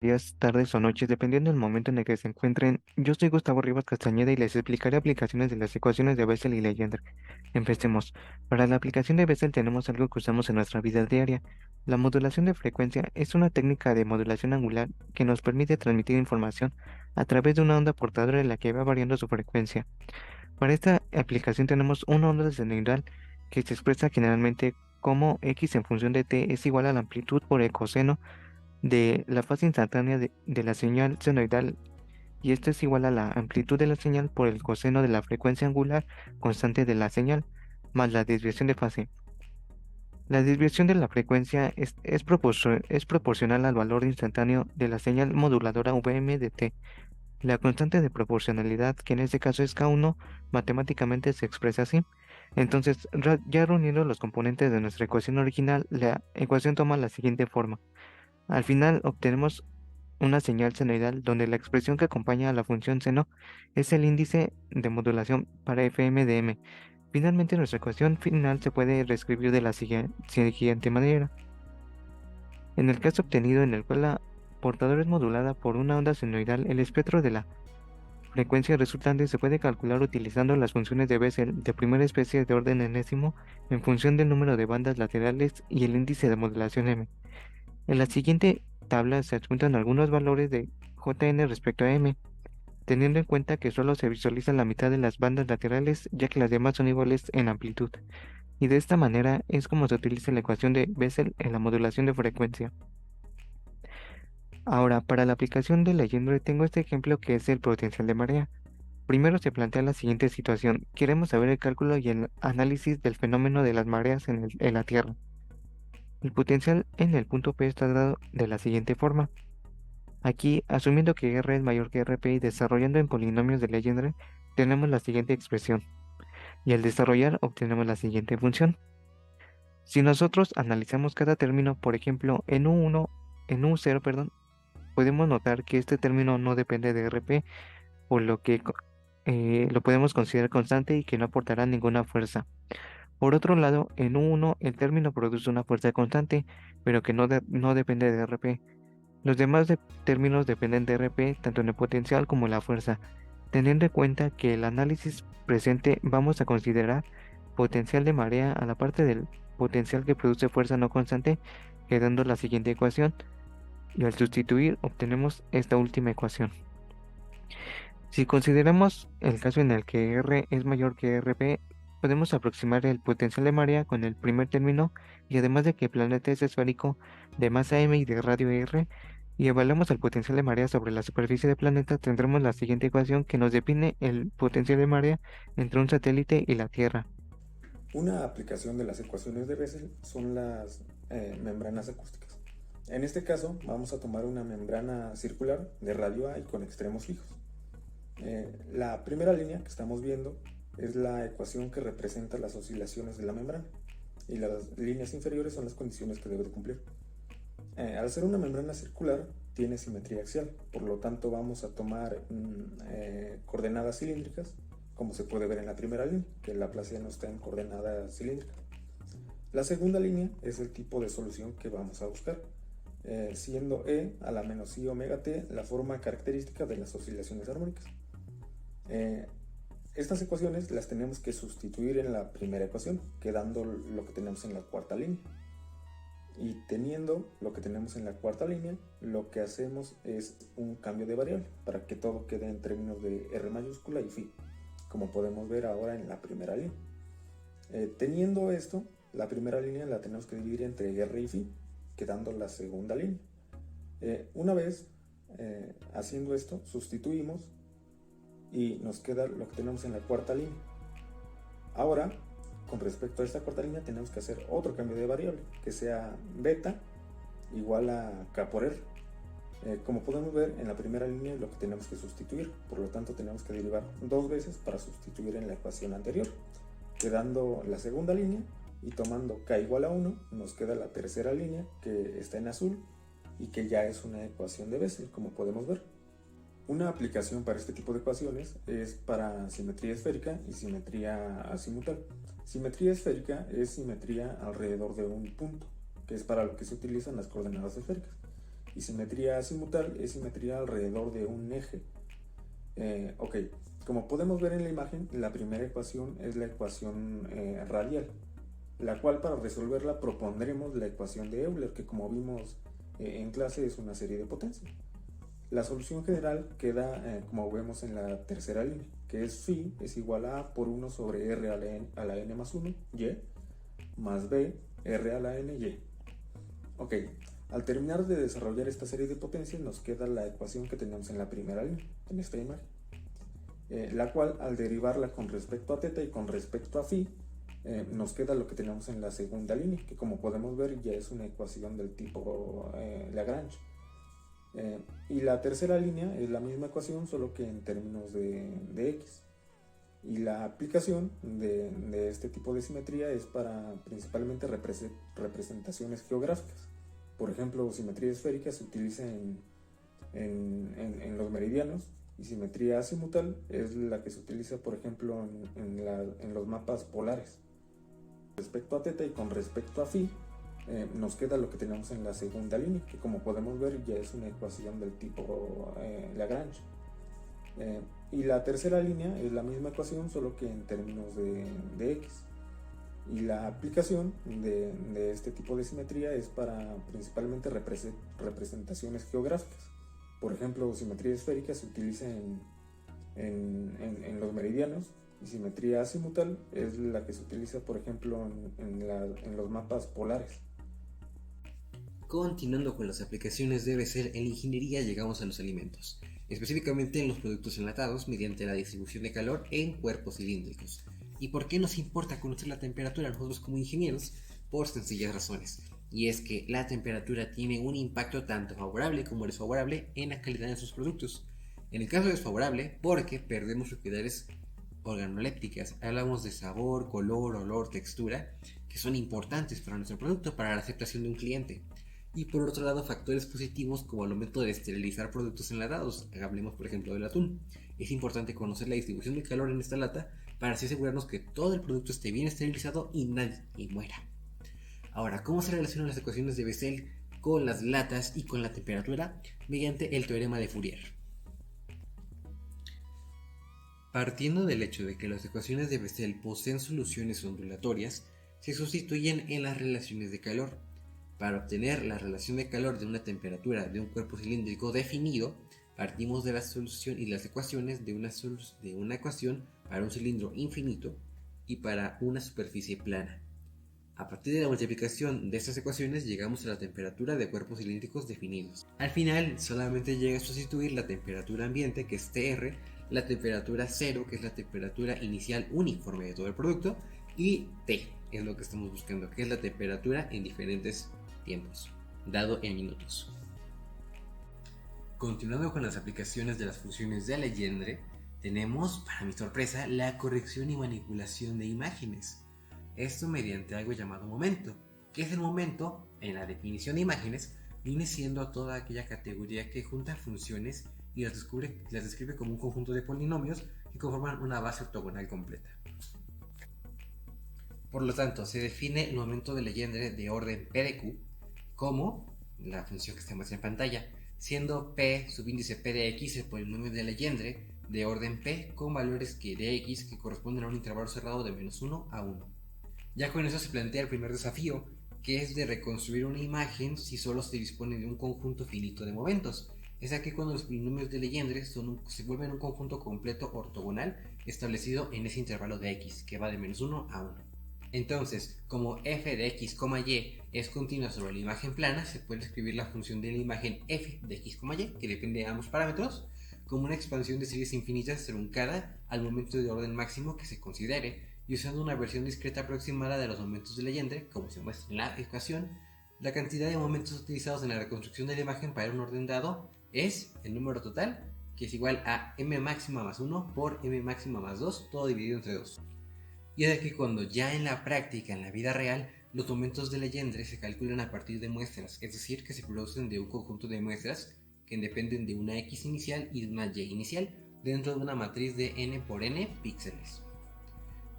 Días, tardes o noches, dependiendo del momento en el que se encuentren. Yo soy Gustavo Rivas Castañeda y les explicaré aplicaciones de las ecuaciones de Bessel y Legendre. Empecemos. Para la aplicación de Bessel tenemos algo que usamos en nuestra vida diaria. La modulación de frecuencia es una técnica de modulación angular que nos permite transmitir información a través de una onda portadora en la que va variando su frecuencia. Para esta aplicación tenemos una onda senoidal que se expresa generalmente como x en función de t es igual a la amplitud por el coseno de la fase instantánea de la señal senoidal, y esto es igual a la amplitud de la señal por el coseno de la frecuencia angular constante de la señal más la desviación de fase. La desviación de la frecuencia es proporcional al valor instantáneo de la señal moduladora Vm de t. La constante de proporcionalidad, que en este caso es K1, matemáticamente se expresa así. Entonces, ya reuniendo los componentes de nuestra ecuación original, la ecuación toma la siguiente forma. Al final obtenemos una señal senoidal donde la expresión que acompaña a la función seno es el índice de modulación para fm de m. Finalmente, nuestra ecuación final se puede reescribir de la siguiente manera. En el caso obtenido en el cual la portadora es modulada por una onda senoidal, el espectro de la frecuencia resultante se puede calcular utilizando las funciones de Bessel de primera especie de orden enésimo en función del número de bandas laterales y el índice de modulación m. En la siguiente tabla se adjuntan algunos valores de Jn respecto a m, teniendo en cuenta que solo se visualiza la mitad de las bandas laterales, ya que las demás son iguales en amplitud. Y de esta manera es como se utiliza la ecuación de Bessel en la modulación de frecuencia. Ahora, para la aplicación de Legendre tengo este ejemplo que es el potencial de marea. Primero se plantea la siguiente situación. Queremos saber el cálculo y el análisis del fenómeno de las mareas en la Tierra. El potencial en el punto P está dado de la siguiente forma. Aquí, asumiendo que R es mayor que RP y desarrollando en polinomios de Legendre, tenemos la siguiente expresión, y al desarrollar obtenemos la siguiente función. Si nosotros analizamos cada término, por ejemplo, en U0, perdón, podemos notar que este término no depende de RP, por lo que lo podemos considerar constante y que no aportará ninguna fuerza. Por otro lado, en U1 el término produce una fuerza constante, pero que no depende de RP. Los demás términos dependen de RP tanto en el potencial como en la fuerza. Teniendo en cuenta que el análisis presente vamos a considerar potencial de marea a la parte del potencial que produce fuerza no constante, quedando la siguiente ecuación, y al sustituir obtenemos esta última ecuación. Si consideramos el caso en el que R es mayor que RP, podemos aproximar el potencial de marea con el primer término, y además de que el planeta es esférico de masa m y de radio r, y evaluamos el potencial de marea sobre la superficie del planeta, tendremos la siguiente ecuación que nos define el potencial de marea entre un satélite y la Tierra. Una aplicación de las ecuaciones de Bessel son las membranas acústicas. En este caso vamos a tomar una membrana circular de radio A y con extremos fijos. La primera línea que estamos viendo es la ecuación que representa las oscilaciones de la membrana, y las líneas inferiores son las condiciones que debe de cumplir. Al ser una membrana circular tiene simetría axial, por lo tanto vamos a tomar coordenadas cilíndricas, como se puede ver en la primera línea, que el laplaciano está en coordenadas cilíndricas. La segunda línea es el tipo de solución que vamos a buscar, siendo E a la menos I omega t la forma característica de las oscilaciones armónicas. Estas ecuaciones las tenemos que sustituir en la primera ecuación, quedando lo que tenemos en la cuarta línea. Y teniendo lo que tenemos en la cuarta línea, lo que hacemos es un cambio de variable para que todo quede en términos de R mayúscula y phi, como podemos ver ahora en la primera línea. Teniendo esto, la primera línea la tenemos que dividir entre R y phi, quedando la segunda línea. Una vez haciendo esto, sustituimos y nos queda lo que tenemos en la cuarta línea. Ahora, con respecto a esta cuarta línea, tenemos que hacer otro cambio de variable, que sea beta igual a k por r. Como podemos ver, en la primera línea lo que tenemos que sustituir, por lo tanto tenemos que derivar dos veces para sustituir en la ecuación anterior, quedando la segunda línea, y tomando k igual a 1 nos queda la tercera línea, que está en azul y que ya es una ecuación de Bessel, como podemos ver. Una aplicación para este tipo de ecuaciones es para simetría esférica y simetría azimutal. Simetría esférica es simetría alrededor de un punto, que es para lo que se utilizan las coordenadas esféricas. Y simetría azimutal es simetría alrededor de un eje. Ok, como podemos ver en la imagen, la primera ecuación es la ecuación radial, la cual para resolverla propondremos la ecuación de Euler, que como vimos en clase es una serie de potencias. La solución general queda como vemos en la tercera línea, que es phi es igual a por 1 sobre r a la n más 1, y, más b, r a la n, y. Ok, al terminar de desarrollar esta serie de potencias nos queda la ecuación que tenemos en la primera línea, en esta imagen, la cual al derivarla con respecto a θ y con respecto a phi, nos queda lo que tenemos en la segunda línea, que como podemos ver ya es una ecuación del tipo Lagrange. Y la tercera línea es la misma ecuación, solo que en términos de x. Y la aplicación de este tipo de simetría es para principalmente representaciones geográficas. Por ejemplo, simetría esférica se utiliza en los meridianos, y simetría azimutal es la que se utiliza, por ejemplo, en los mapas polares. Respecto a θ y con respecto a phi, nos queda lo que tenemos en la segunda línea, que como podemos ver ya es una ecuación del tipo Lagrange. Y la tercera línea es la misma ecuación, solo que en términos de x. Y la aplicación de este tipo de simetría es para principalmente representaciones geográficas. Por ejemplo, simetría esférica se utiliza en los meridianos, y simetría azimutal es la que se utiliza, por ejemplo, en los mapas polares. Continuando con las aplicaciones de Bessel en la ingeniería, llegamos a los alimentos, específicamente en los productos enlatados mediante la distribución de calor en cuerpos cilíndricos. ¿Y por qué nos importa conocer la temperatura a nosotros como ingenieros? Por sencillas razones. Y es que la temperatura tiene un impacto tanto favorable como desfavorable en la calidad de sus productos. En el caso desfavorable, porque perdemos propiedades organolépticas, hablamos de sabor, color, olor, textura, que son importantes para nuestro producto, para la aceptación de un cliente. Y por otro lado, factores positivos como el momento de esterilizar productos enlatados, hablemos por ejemplo del atún. Es importante conocer la distribución de calor en esta lata para así asegurarnos que todo el producto esté bien esterilizado y nadie muera. Ahora, ¿cómo se relacionan las ecuaciones de Bessel con las latas y con la temperatura? Mediante el teorema de Fourier. Partiendo del hecho de que las ecuaciones de Bessel poseen soluciones ondulatorias, se sustituyen en las relaciones de calor. Para obtener la relación de calor de una temperatura de un cuerpo cilíndrico definido, partimos de la solución y las ecuaciones de una ecuación para un cilindro infinito y para una superficie plana. A partir de la multiplicación de estas ecuaciones llegamos a la temperatura de cuerpos cilíndricos definidos. Al final solamente llega a sustituir la temperatura ambiente, que es TR, la temperatura cero, que es la temperatura inicial uniforme de todo el producto, y T es lo que estamos buscando, que es la temperatura en diferentes tiempos, dado en minutos. Continuando con las aplicaciones de las funciones de Legendre, tenemos, para mi sorpresa, la corrección y manipulación de imágenes. Esto mediante algo llamado momento. ¿Qué es el momento? En la definición de imágenes, viene siendo toda aquella categoría que junta funciones y las describe como un conjunto de polinomios que conforman una base ortogonal completa. Por lo tanto, se define el momento de Legendre de orden P de Q como la función que se muestra en pantalla, siendo P subíndice P de X el polinomio de Legendre de orden P con valores de X que corresponden a un intervalo cerrado de menos 1 a 1. Ya con eso se plantea el primer desafío, que es de reconstruir una imagen si solo se dispone de un conjunto finito de momentos. Es aquí cuando los polinomios de Legendre se vuelven un conjunto completo ortogonal establecido en ese intervalo de X, que va de menos 1 a 1. Entonces, como f de x, y es continua sobre la imagen plana, se puede escribir la función de la imagen f de x, y, que depende de ambos parámetros, como una expansión de series infinitas truncada al momento de orden máximo que se considere, y usando una versión discreta aproximada de los momentos de Legendre, como se muestra en la ecuación. La cantidad de momentos utilizados en la reconstrucción de la imagen para un orden dado es el número total, que es igual a m máxima más 1 por m máxima más 2, todo dividido entre 2. Y es de que cuando ya en la práctica, en la vida real, los momentos de Legendre se calculan a partir de muestras, es decir, que se producen de un conjunto de muestras que dependen de una x inicial y de una y inicial dentro de una matriz de n por n píxeles,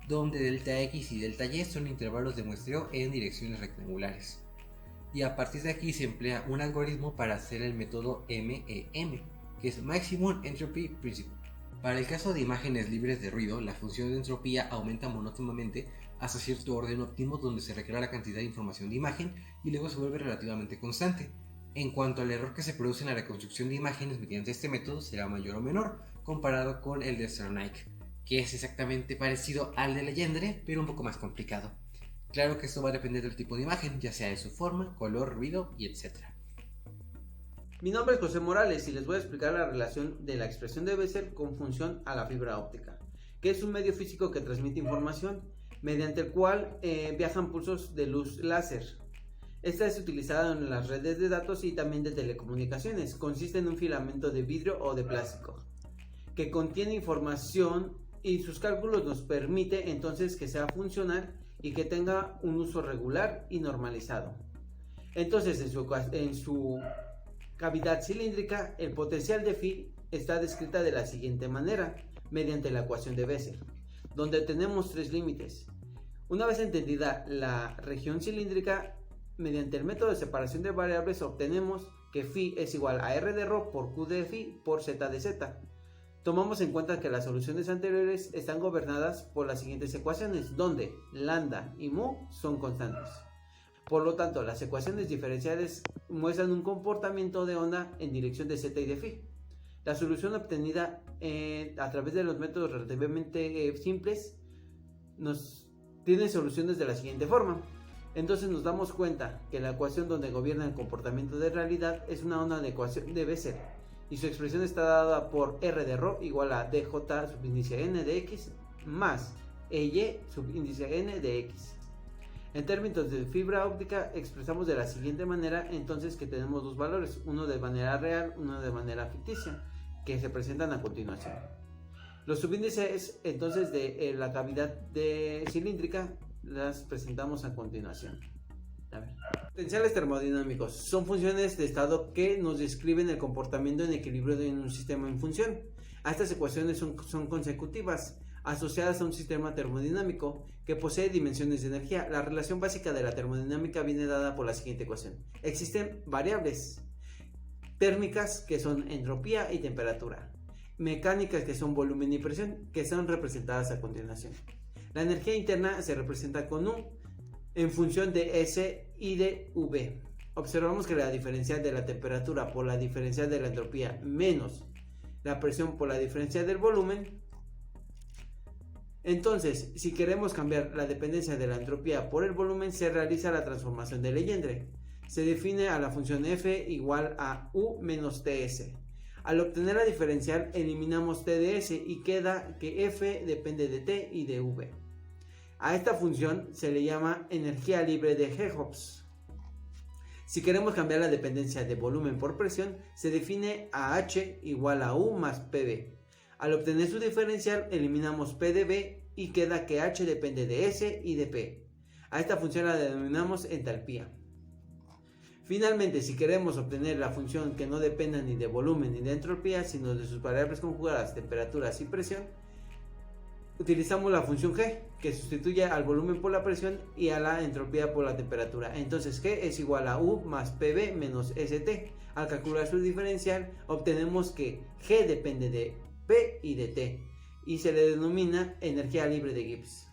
donde delta x y delta y son intervalos de muestreo en direcciones rectangulares. y a partir de aquí se emplea un algoritmo para hacer el método MEM, que es Maximum Entropy Principle. Para el caso de imágenes libres de ruido, la función de entropía aumenta monótonamente hasta cierto orden óptimo donde se recrea la cantidad de información de imagen y luego se vuelve relativamente constante. En cuanto al error que se produce en la reconstrucción de imágenes mediante este método, será mayor o menor comparado con el de Cernaik, que es exactamente parecido al de Legendre, pero un poco más complicado. Claro que esto va a depender del tipo de imagen, ya sea de su forma, color, ruido y etc. Mi nombre es José Morales y les voy a explicar la relación de la expresión de Bessel con función a la fibra óptica, que es un medio físico que transmite información, mediante el cual viajan pulsos de luz láser. Esta es utilizada en las redes de datos y también de telecomunicaciones. Consiste en un filamento de vidrio o de plástico que contiene información y sus cálculos nos permite entonces que sea funcional y que tenga un uso regular y normalizado. Entonces en su cavidad cilíndrica, el potencial de phi está descrita de la siguiente manera, mediante la ecuación de Bessel, donde tenemos tres límites. Una vez entendida la región cilíndrica, mediante el método de separación de variables obtenemos que phi es igual a r de ρ por q de phi por z de z. Tomamos en cuenta que las soluciones anteriores están gobernadas por las siguientes ecuaciones, donde lambda y mu son constantes. Por lo tanto, las ecuaciones diferenciales muestran un comportamiento de onda en dirección de z y de phi. La solución obtenida a través de los métodos relativamente simples nos tiene soluciones de la siguiente forma. Entonces nos damos cuenta que la ecuación donde gobierna el comportamiento de realidad es una onda de ecuación de Bessel y su expresión está dada por r de ρ igual a dj subíndice n de x más ey subíndice n de x. En términos de fibra óptica expresamos de la siguiente manera entonces que tenemos dos valores, uno de manera real, uno de manera ficticia, que se presentan a continuación. Los subíndices entonces de la cavidad cilíndrica las presentamos a continuación. Potenciales termodinámicos son funciones de estado que nos describen el comportamiento en equilibrio de un sistema en función. Estas ecuaciones son consecutivas, asociadas a un sistema termodinámico que posee dimensiones de energía. La relación básica de la termodinámica viene dada por la siguiente ecuación. Existen variables térmicas que son entropía y temperatura, mecánicas que son volumen y presión, que son representadas a continuación. La energía interna se representa con U en función de S y de V. Observamos que la diferencial de la temperatura por la diferencial de la entropía menos la presión por la diferencial del volumen. Entonces, si queremos cambiar la dependencia de la entropía por el volumen, se realiza la transformación de Legendre. Se define a la función f igual a U menos Ts. Al obtener la diferencial, eliminamos T de S y queda que f depende de T y de V. A esta función se le llama energía libre de Jacobs. Si queremos cambiar la dependencia de volumen por presión, se define a H igual a U más PV. Al obtener su diferencial, eliminamos P de V y queda que H depende de S y de P. A esta función la denominamos entalpía. Finalmente, si queremos obtener la función que no dependa ni de volumen ni de entropía, sino de sus variables conjugadas, temperaturas y presión, utilizamos la función G, que sustituye al volumen por la presión y a la entropía por la temperatura. Entonces G es igual a U más PV menos ST. Al calcular su diferencial, obtenemos que G depende de P y de T, y se le denomina energía libre de Gibbs.